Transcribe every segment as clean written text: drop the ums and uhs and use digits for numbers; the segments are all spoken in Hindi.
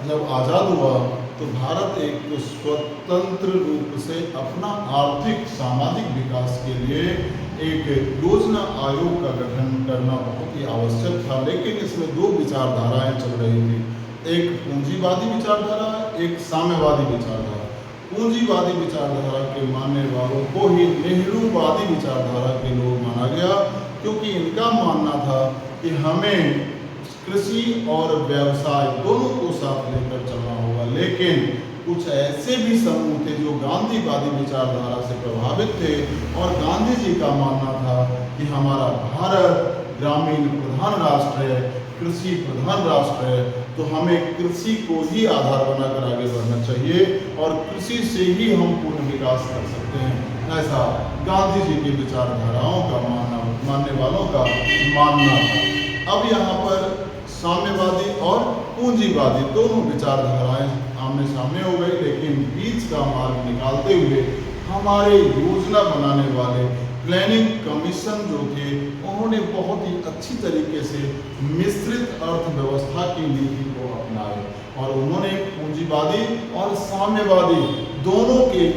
जब आज़ाद हुआ तो भारत एक स्वतंत्र रूप से अपना आर्थिक सामाजिक विकास के लिए एक योजना आयोग का गठन करना बहुत ही आवश्यक था। लेकिन इसमें दो विचारधाराएं चल रही थी, एक पूंजीवादी विचारधारा, एक साम्यवादी विचारधारा। पूंजीवादी विचारधारा के मानने वालों को ही नेहरूवादी विचारधारा के लोग माना गया, क्योंकि इनका मानना था कि हमें कृषि और व्यवसाय दोनों को साथ लेकर चलना होगा। लेकिन कुछ ऐसे भी समूह थे जो गांधीवादी विचारधारा से प्रभावित थे और गांधी जी का मानना था कि हमारा भारत ग्रामीण प्रधान राष्ट्र है, कृषि प्रधान राष्ट्र है, तो हमें कृषि को ही आधार बनाकर आगे बढ़ना चाहिए और कृषि से ही हम पूर्ण विकास कर सकते हैं। ऐसा गांधी जी की विचारधाराओं का मानने वालों का मानना था। अब यहाँ पर साम्यवादी और पूंजीवादी दोनों विचारधाराएं आमने सामने हो गई, लेकिन बीच का मार्ग निकालते हुए हमारे योजना बनाने वाले प्लानिंग कमीशन जो थे, उन्होंने बहुत ही अच्छी तरीके से मिश्रित अर्थव्यवस्था की नीति को अपनाया और उन्होंने पूंजीवादी और साम्यवादी दोनों के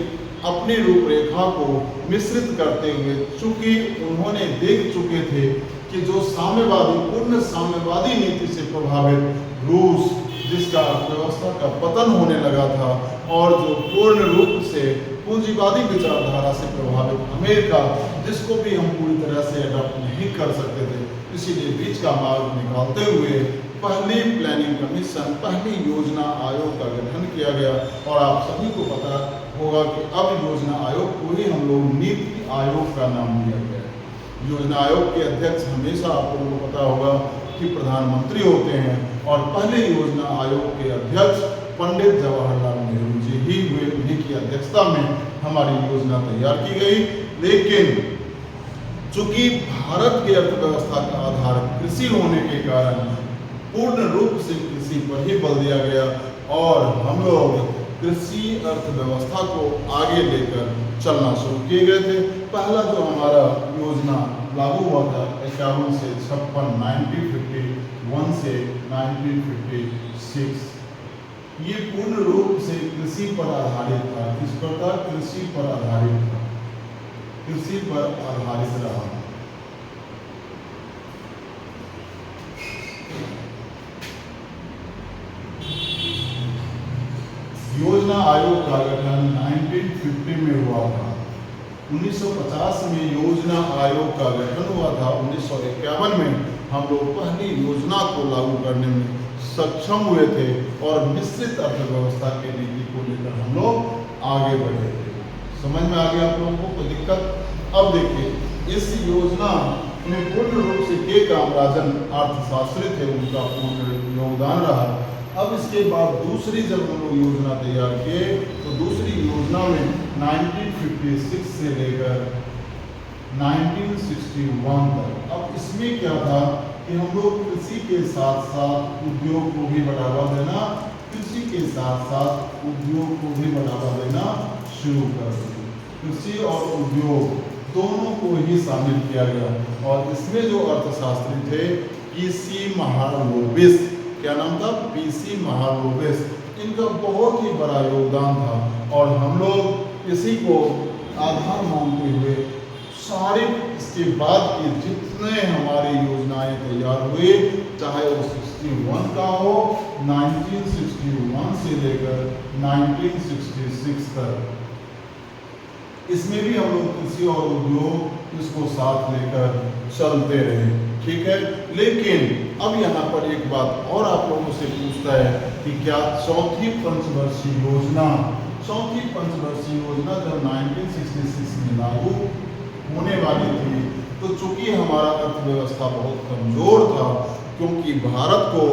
अपनी रूपरेखा को मिश्रित करते हुए, चूंकि उन्होंने देख चुके थे कि जो साम्यवादी पूर्ण साम्यवादी नीति से प्रभावित रूस, जिसका अर्थव्यवस्था का पतन होने लगा था, और जो पूर्ण रूप से पूंजीवादी विचारधारा से प्रभावित अमेरिका, जिसको भी हम पूरी तरह से अडॉप्ट नहीं कर सकते थे, इसीलिए बीच का मार्ग निकालते हुए पहली प्लानिंग कमीशन, पहली योजना आयोग का गठन किया गया। और आप सभी को पता होगा कि अब योजना आयोग को ही हम लोग नीति आयोग का नाम दिया गया है। योजना आयोग के अध्यक्ष हमेशा आप लोगों को पता होगा कि प्रधानमंत्री होते हैं और पहले योजना आयोग के अध्यक्ष पंडित जवाहरलाल नेहरू जी ही हुए। उन्हीं की अध्यक्षता में हमारी योजना तैयार की गई। लेकिन चूंकि भारत की अर्थव्यवस्था का आधार कृषि होने के कारण पूर्ण रूप से कृषि पर ही बल दिया गया और हम लोग कृषि अर्थव्यवस्था को आगे लेकर चलना शुरू किए गए थे। पहला जो हमारा योजना लागू हुआ था 51 से 56, 1951 से 1956, ये पूर्ण रूप से कृषि पर आधारित था। किस पर था? कृषि पर आधारित था, कृषि पर आधारित रहा। योजना आयोग का गठन 1950 में हुआ था। 1950 में योजना आयोग का गठन हुआ था। 1951 में हम लोग पहली योजना को लागू करने में सक्षम हुए थे और मिश्रित अर्थव्यवस्था की नीति को लेकर हम लोग आगे बढ़े थे। समझ में आ गया आप लोगों को? कोई दिक्कत? अब देखिए, इस योजना में पूर्ण रूप से के कामराजन अर्थशास्त्री थे, उनका पूर्ण योगदान रहा। अब इसके बाद दूसरी जब हम लोग योजना तैयार किए तो दूसरी योजना में 1956 से लेकर 1961 तक, अब इसमें क्या था कि हम लोग कृषि के साथ साथ उद्योग को भी बढ़ावा देना, कृषि के साथ साथ उद्योग को भी बढ़ावा देना शुरू कर दिए। कृषि और उद्योग दोनों को ही शामिल किया गया और इसमें जो अर्थशास्त्री थे पीसी महालनोबिस, क्या नाम था? पीसी महालनोबिस, इनका बहुत ही बड़ा योगदान था और हम लोग इसी को आधार मानते हुए सारे इसके बाद की जितने हमारी योजनाएं तैयार हुई, चाहे वो 61 का हो, 1961 से लेकर 1966 तक, इसमें भी हम लोग कृषि और उद्योग इसको साथ लेकर चलते रहे। ठीक है, लेकिन अब यहाँ पर एक बात और आप लोगों से पूछता है कि क्या चौथी पंचवर्षीय योजना जब 1966 में लागू होने वाली थी, तो चूंकि हमारा अर्थव्यवस्था बहुत कमजोर था, क्योंकि भारत को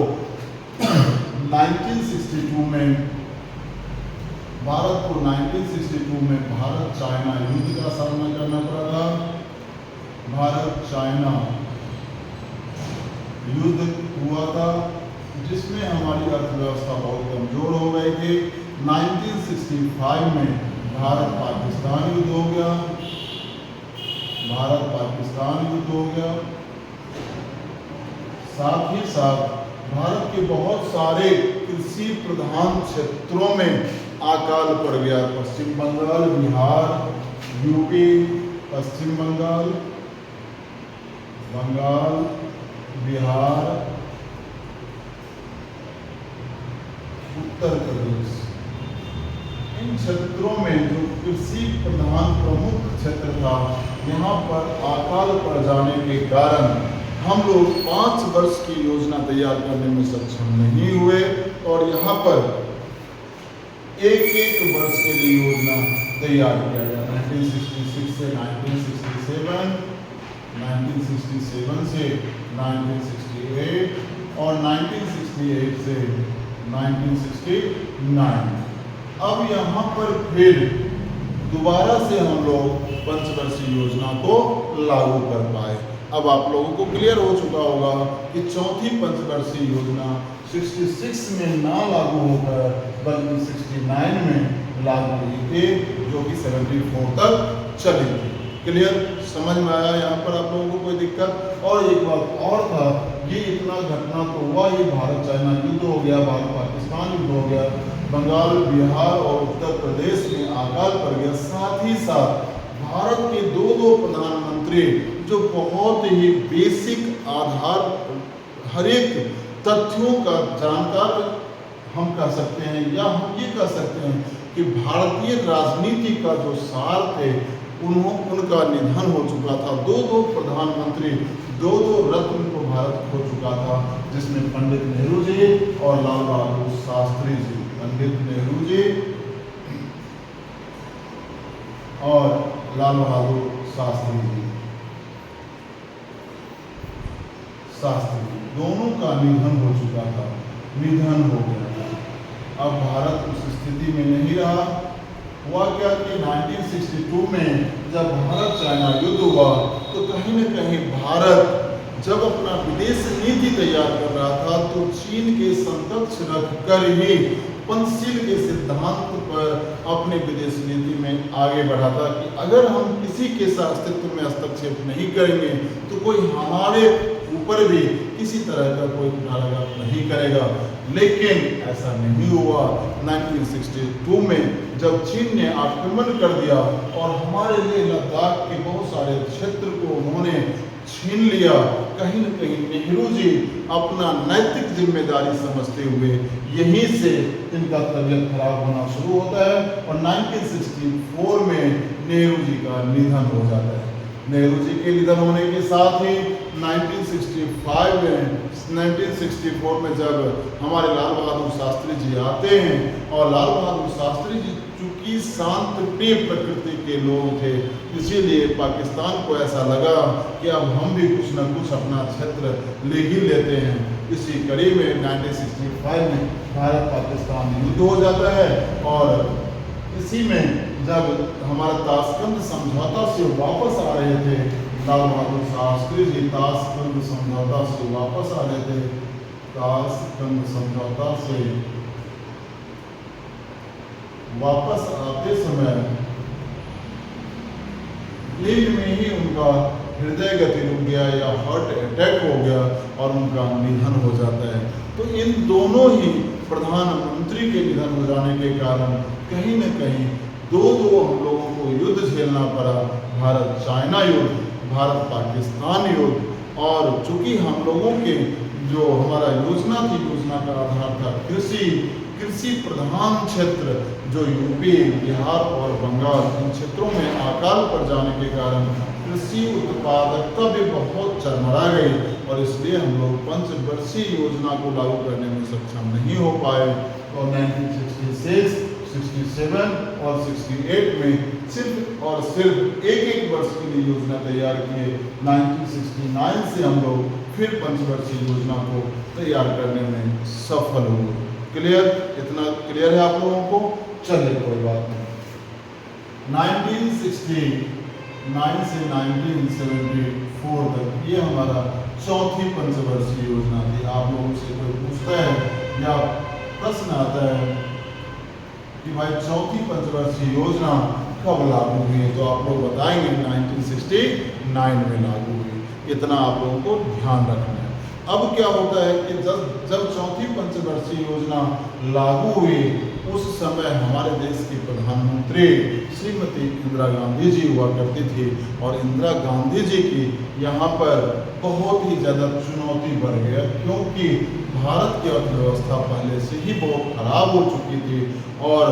1962 में भारत चाइना युद्ध का सामना करना पड़ा था। भारत चाइना युद्ध हुआ था जिसमें हमारी अर्थव्यवस्था बहुत कमजोर हो गई थी। 1965 में भारत पाकिस्तान युद्ध हो गया। साथ ही साथ भारत के बहुत सारे कृषि प्रधान क्षेत्रों में अकाल पड़ गया। पश्चिम बंगाल, बिहार, यूपी, पश्चिम बंगाल, बिहार, उत्तर प्रदेश, इन क्षेत्रों में जो कृषि प्रधान प्रमुख क्षेत्र था, यहाँ पर अकाल पड़ जाने के कारण हम लोग 5 वर्ष की योजना तैयार करने में सक्षम नहीं हुए और यहाँ पर एक वर्ष के लिए योजना तैयार किया गया। 1966 से 1967, 1967 से 1968 और 1968 से 1969। अब यहाँ पर फिर दोबारा से हम लोग पंचवर्षीय योजना को लागू कर पाए। अब आप लोगों को क्लियर हो चुका होगा कि चौथी पंचवर्षीय योजना 66 में ना लागू होकर बल्कि 69 में लागू हुई थी, जो कि 74 तक चली थी। क्लियर समझ में आया यहाँ पर आप लोगों को कोई दिक्कत? और एक बात और था, ये इतना घटना तो हुआ, ये भारत चाइना युद्ध हो गया, भारत पाकिस्तान युद्ध हो गया, बंगाल, बिहार और उत्तर प्रदेश में अकाल पड़ गया। साथ ही साथ भारत के दो प्रधानमंत्री जो बहुत ही बेसिक आधार हर एक तथ्यों का जानकार हम कह सकते हैं, या हम ये कह सकते हैं कि भारतीय राजनीति का जो सार थे उनका निधन हो चुका था। दो प्रधानमंत्री, दो रत्न को भारत खो चुका था, जिसमें पंडित नेहरू जी और लाल बहादुर शास्त्री जी। पंडित नेहरू जी और लाल बहादुर शास्त्री जी दोनों का निधन हो चुका था, निधन हो गया था। अब भारत उस स्थिति में नहीं रहा। हुआ क्या कि 1962 में जब भारत चाइना युद्ध हुआ तो कहीं न कहीं भारत जब अपना विदेश नीति तैयार कर रहा था तो चीन के समकक्ष रखकर ही पंचशील के सिद्धांत पर अपने विदेश नीति में आगे बढ़ा था कि अगर हम किसी के अस्तित्व में हस्तक्षेप नहीं करेंगे तो कोई हमारे ऊपर भी किसी तरह का कोई कुठाराघात नहीं करेगा। लेकिन ऐसा नहीं हुआ। 1962 में जब चीन ने आक्रमण कर दिया और हमारे लिए लद्दाख के बहुत सारे क्षेत्र को उन्होंने छीन लिया, कहीं न कहीं नेहरू जी अपना नैतिक जिम्मेदारी समझते हुए यहीं से इनका तबीयत खराब होना शुरू होता है और 1964 में नेहरू जी का निधन हो जाता है। नेहरू जी के निधन होने के साथ ही 1964 में जब हमारे लाल बहादुर शास्त्री जी आते हैं और लाल बहादुर शास्त्री जी चूंकि शांत प्रिय प्रकृति के लोग थे, इसीलिए पाकिस्तान को ऐसा लगा कि अब हम भी कुछ न कुछ अपना क्षेत्र ले ही लेते हैं। इसी कड़ी में 1965 में भारत पाकिस्तान युद्ध हो जाता है और इसी में जब हमारा ताशकंद समझौता से वापस आ रहे थे, लाल बहादुर शास्त्री जी ताशकंद समझौता से वापस आ रहे थे, ताशकंद समझौता से वापस आते समय प्लेन में ही उनका हृदय गति रुक गया या हार्ट अटैक हो गया और उनका निधन हो जाता है। तो इन दोनों ही प्रधानमंत्री के निधन हो जाने के कारण कहीं न कहीं दो हम लोगों को युद्ध झेलना पड़ा। भारत चाइना युद्ध, भारत पाकिस्तान युद्ध। और चूंकि हम लोगों के जो हमारा योजना थी, योजना का आधार था कृषि प्रधान क्षेत्र, जो यूपी, बिहार और बंगाल, इन क्षेत्रों में अकाल पड़ जाने के कारण कृषि उत्पादकता भी बहुत चरमरा गई और इसलिए हम लोग पंचवर्षीय योजना को लागू करने में सक्षम नहीं हो पाए। और 1966, 67 और 68 में सिर्फ और सिर्फ एक वर्ष के लिए योजना तैयार किए। 1969 से हम लोग फिर पंचवर्षीय योजना को तैयार करने में सफल हुए। क्लियर? इतना क्लियर है आप लोगों को? चलिए कोई बात नहीं। 1969 से 1974 तक ये हमारा चौथी पंचवर्षीय योजना थी। आप लोगों से कोई पूछता है या प्रश्न आता है कि भाई चौथी पंचवर्षीय योजना कब लागू हुई, तो आप लोग बताएंगे 1969 में लागू हुई। इतना आप लोगों को ध्यान रखना है। अब क्या होता है कि जब चौथी पंचवर्षीय योजना लागू हुई, उस समय हमारे देश की प्रधानमंत्री श्रीमती इंदिरा गांधी जी हुआ करती थी, और इंदिरा गांधी जी की यहाँ पर बहुत ही ज़्यादा चुनौती बढ़ गया, क्योंकि भारत की अर्थव्यवस्था पहले से ही बहुत खराब हो चुकी थी, और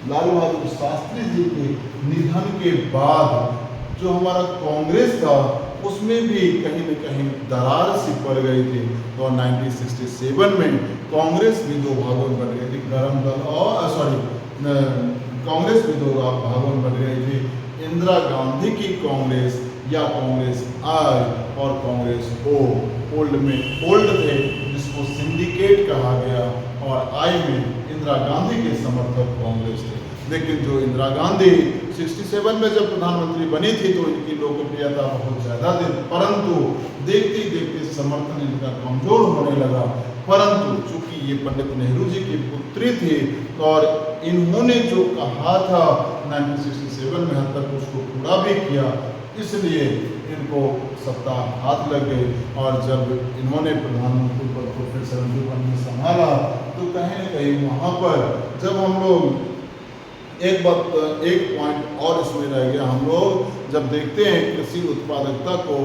लाल बहादुर शास्त्री जी के निधन के बाद जो हमारा कांग्रेस था उसमें भी कहीं न कहीं दरार सी पड़ गई थी। तो 1967 में कांग्रेस भी दो भागों में बट गई थी, गरम दल और कांग्रेस भी दो भागों में बट गई थी, इंदिरा गांधी की कांग्रेस या कांग्रेस आई और कांग्रेस ओ। ओल्ड थे जिसको सिंडिकेट कहा गया, और आई में इंदिरा गांधी के समर्थक कांग्रेस थे। लेकिन जो इंदिरा गांधी 67 में जब प्रधानमंत्री बनी थी तो इनकी लोकप्रियता बहुत ज़्यादा थी, परंतु देखते देखते समर्थन इनका कमजोर होने लगा। परंतु चूंकि ये पंडित नेहरू जी की पुत्री थी और इन्होंने जो कहा था 1967 में हद तक उसको पूरा भी किया, इसलिए इनको सत्ता हाथ लग गई। और जब इन्होंने प्रधानमंत्री पद को फिर सरंजूपन में संभाला तो कहीं न कहीं वहाँ पर जब हम लोग एक पॉइंट और इसमें रह गया, हम लोग जब देखते हैं कृषि उत्पादकता को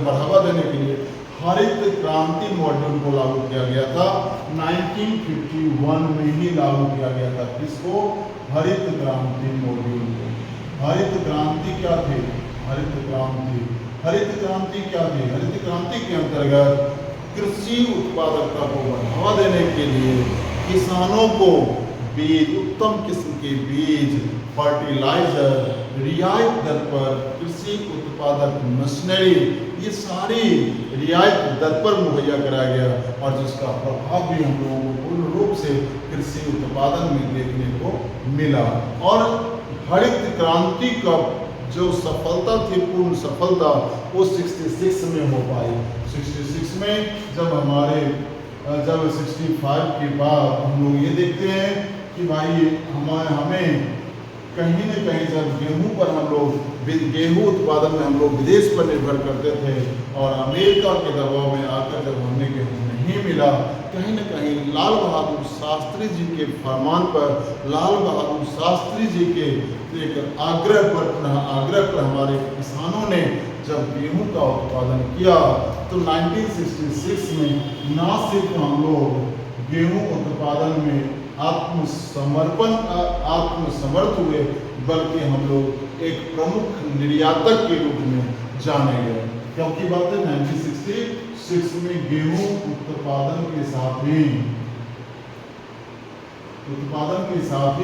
बढ़ावा देने के लिए हरित क्रांति मॉड्यूल को लागू किया गया था। 1951 में ही लागू किया गया था। किसको? हरित क्रांति मॉड्यूल को। हरित क्रांति क्या थी? हरित क्रांति क्या थी? हरित क्रांति के अंतर्गत कृषि उत्पादकता को बढ़ावा देने के लिए किसानों को बीज, उत्तम किस्म के बीज, फर्टिलाइजर, रियायत दर पर कृषि उत्पादक मशीनरी, ये सारी रियायत दर पर मुहैया कराया गया, और जिसका प्रभाव भी हम लोगों को पूर्ण रूप से कृषि उत्पादन में देखने को मिला। और हरित क्रांति का जो सफलता थी, पूर्ण सफलता, वो 66 में हो पाई। 66 में जब 65 के बाद हम लोग ये देखते हैं कि भाई हमें कहीं न कहीं जब गेहूं पर हम लोग गेहूं उत्पादन में हम लोग विदेश पर निर्भर करते थे, और अमेरिका के दबाव में आकर जब हमें गेहूं नहीं मिला, कहीं न कहीं लाल बहादुर शास्त्री जी के फरमान पर, लाल बहादुर शास्त्री जी के एक आग्रह पर हमारे किसानों ने जब गेहूं का उत्पादन किया, तो 1966 में न सिर्फ हम लोग गेहूं उत्पादन में आत्मसमर्थ हुए, बल्कि हम लोग एक प्रमुख निर्यातक के रूप में जाने गए। क्योंकि बात है 1966 में गेहूं उत्पादन के साथ ही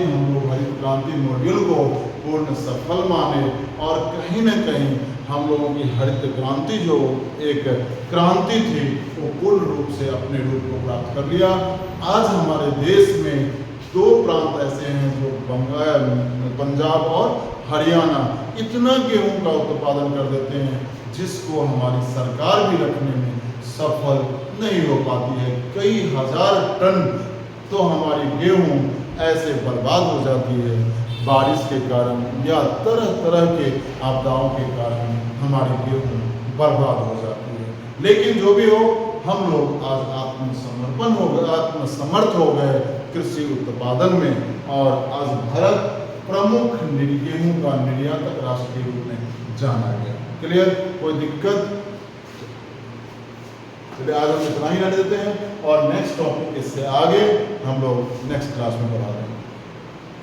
हम लोग हरित क्रांति मॉड्यूल को पूर्ण सफल माने, और कहीं न कहीं हम लोगों की हरित क्रांति जो एक क्रांति थी वो पूर्ण रूप से अपने रूप को प्राप्त कर लिया। आज हमारे देश में दो प्रांत ऐसे हैं जो पंजाब और हरियाणा इतना गेहूं का उत्पादन कर देते हैं, जिसको हमारी सरकार भी रखने में सफल नहीं हो पाती है। कई हजार टन तो हमारी गेहूं ऐसे बर्बाद हो जाती है बारिश के कारण या तरह तरह के आपदाओं के कारण, हमारी गेहूं बर्बाद हो जाती है। लेकिन जो भी हो, हम लोग आज आत्मसमर्थ हो गए कृषि उत्पादन में, और आज भारत प्रमुख गेहूं का निर्यातक राष्ट्र के रूप में जाना गया। क्लियर? कोई दिक्कत? चलिए आज हम इतना ही रहने देते हैं, और नेक्स्ट टॉपिक इससे आगे हम लोग नेक्स्ट क्लास में बढ़ा देंगे।